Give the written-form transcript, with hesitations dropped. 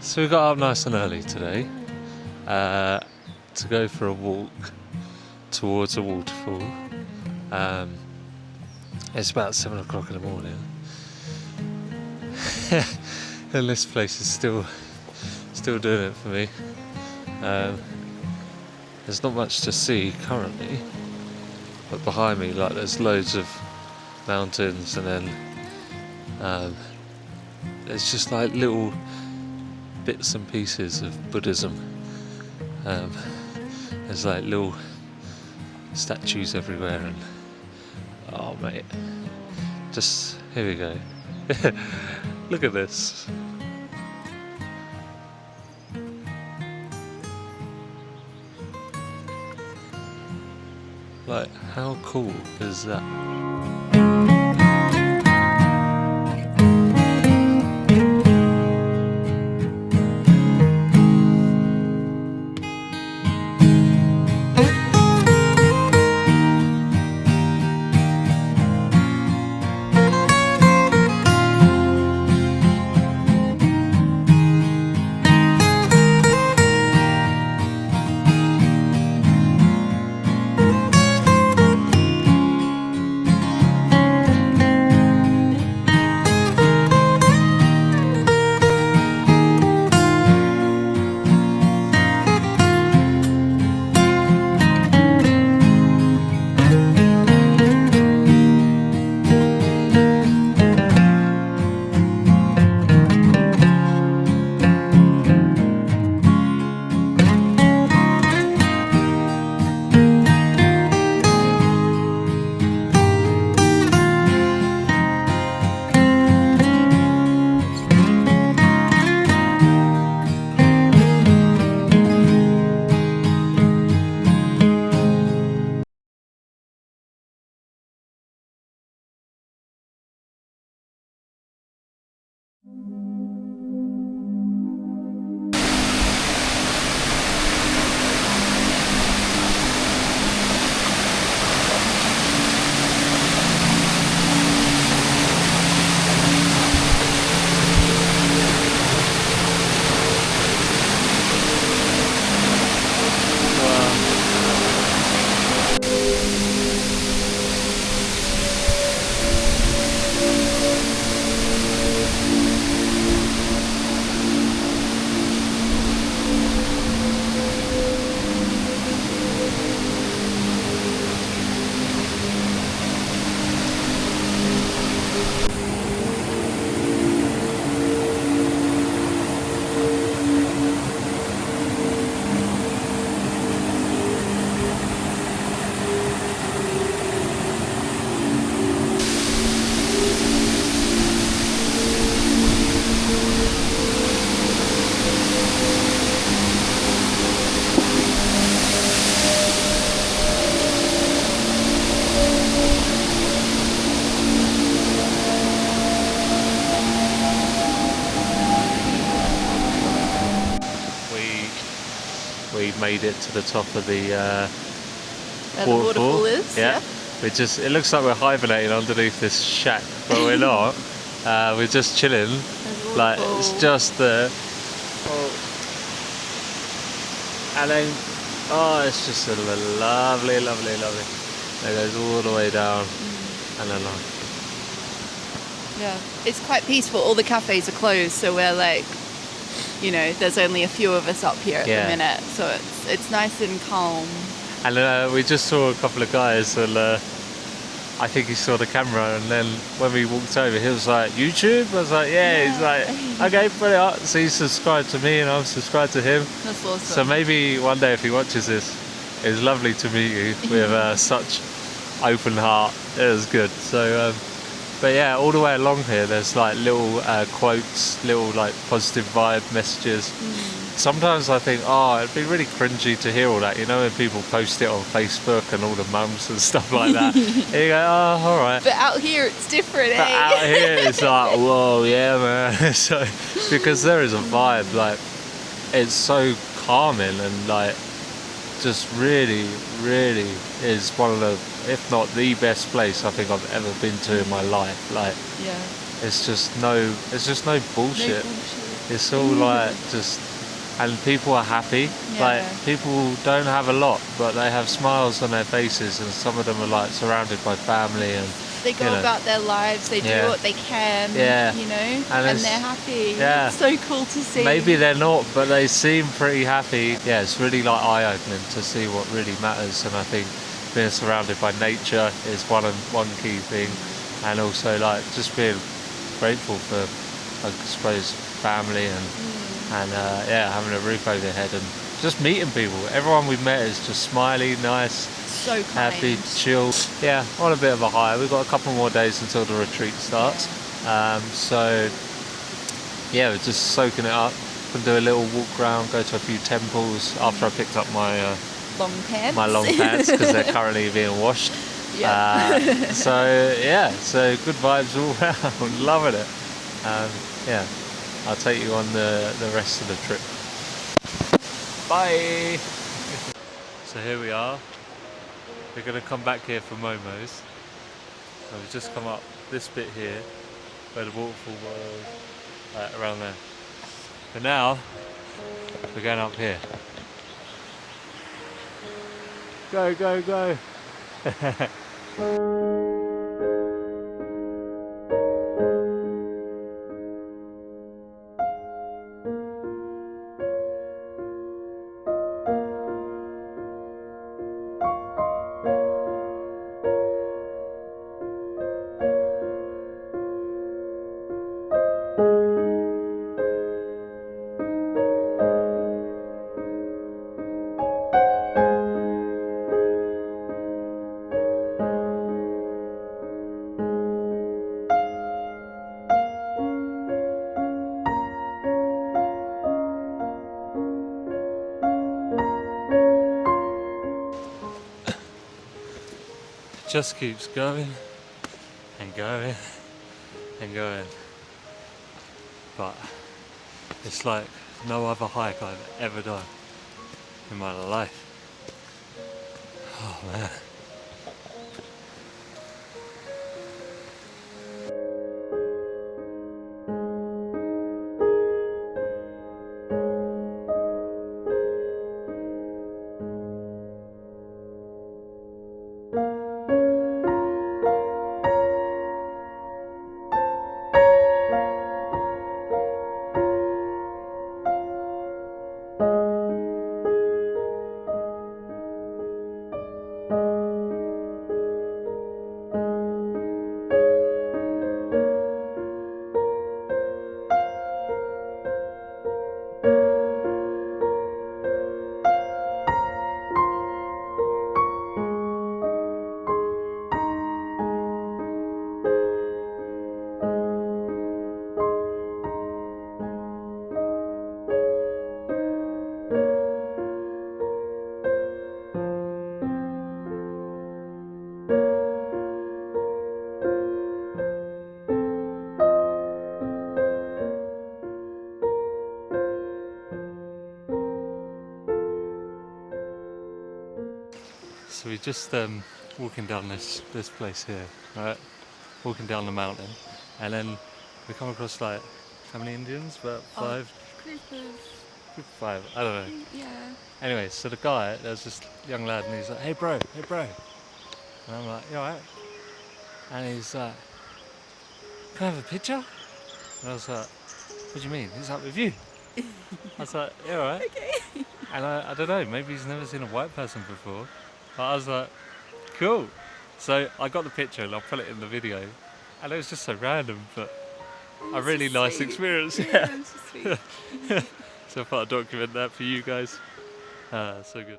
So we got up nice and early today to go for a walk towards a waterfall. It's about 7 o'clock in the morning. And this place is still doing it for me. There's not much to see currently, but behind me, like, there's loads of mountains, and then there's just like little bits and pieces of Buddhism. There's like little statues everywhere, and oh mate, just here we go. Look at this. Like, how cool is that? We made it to the top of the waterfall is. Yeah. It looks like we're hibernating underneath this shack, but we're not. We're just chilling. Like, it's just there. And then, it's just a lovely. It goes all the way down, and then yeah, it's quite peaceful. All the cafes are closed, so we're like, there's only a few of us up here at the minute, so it's nice and calm. And we just saw a couple of guys, and I think he saw the camera, and then when we walked over, he was like, "YouTube?" I was like, yeah. He's like, "Okay, put it up." So he's subscribed to me, and I'm subscribed to him. That's awesome. So maybe one day, if he watches this, it's lovely to meet you with such open heart. It was good. So but yeah, all the way along here, there's like little quotes, little like positive vibe messages. Sometimes I think, it'd be really cringy to hear all that, when people post it on Facebook and all the mums and stuff like that. And you go, all right. But out here, it's different, But out here, it's like, whoa, yeah, man. So, because there is a vibe, like, it's so calming, and like, just really is one of the, if not the best place I think I've ever been to in my life. Like, yeah, it's just no bullshit. No bullshit. It's all like just, and people are happy. Yeah. Like people don't have a lot, but they have smiles on their faces, and some of them are like surrounded by family, and they go about their lives. They do what they can. You know, and they're happy. Yeah. It's so cool to see. Maybe they're not, but they seem pretty happy. Yeah, it's really like eye-opening to see what really matters, and I think being surrounded by nature is one key thing, and also like just being grateful for, I suppose, family and yeah, having a roof over your head and just meeting people. Everyone we've met is just smiley, nice, so kind. happy, chill. Yeah, on a bit of a high. We've got a couple more days until the retreat starts. So yeah, we're just soaking it up. Gonna do a little walk around, go to a few temples after I picked up my long pants. My long pants because they're currently being washed. So yeah, so good vibes all around. Loving it. Yeah, I'll take you on the rest of the trip. Bye. So here we are. We're gonna come back here for Momo's. So we've just come up this bit here where the waterfall was, around there. But now we're going up here. Go, go, go. Just keeps going and going and going, but it's like no other hike I've ever done in my life. Oh man. So we're just walking down this place here, right? Walking down the mountain, and then we come across like how many Indians? About five. Group of 5. I don't know. Yeah. Anyway, so the guy, there's this young lad, and he's like, "Hey bro, hey bro," and I'm like, "You alright?" And he's like, "Can I have a picture?" And I was like, "What do you mean? He's up with you?" I was like, "Yeah, alright." Okay. And I don't know, maybe he's never seen a white person before. But I was like, cool. So I got the picture and I'll put it in the video. And it was just so random, but a really nice experience. Yeah, it was just sweet. So I thought I'd document that for you guys. So good.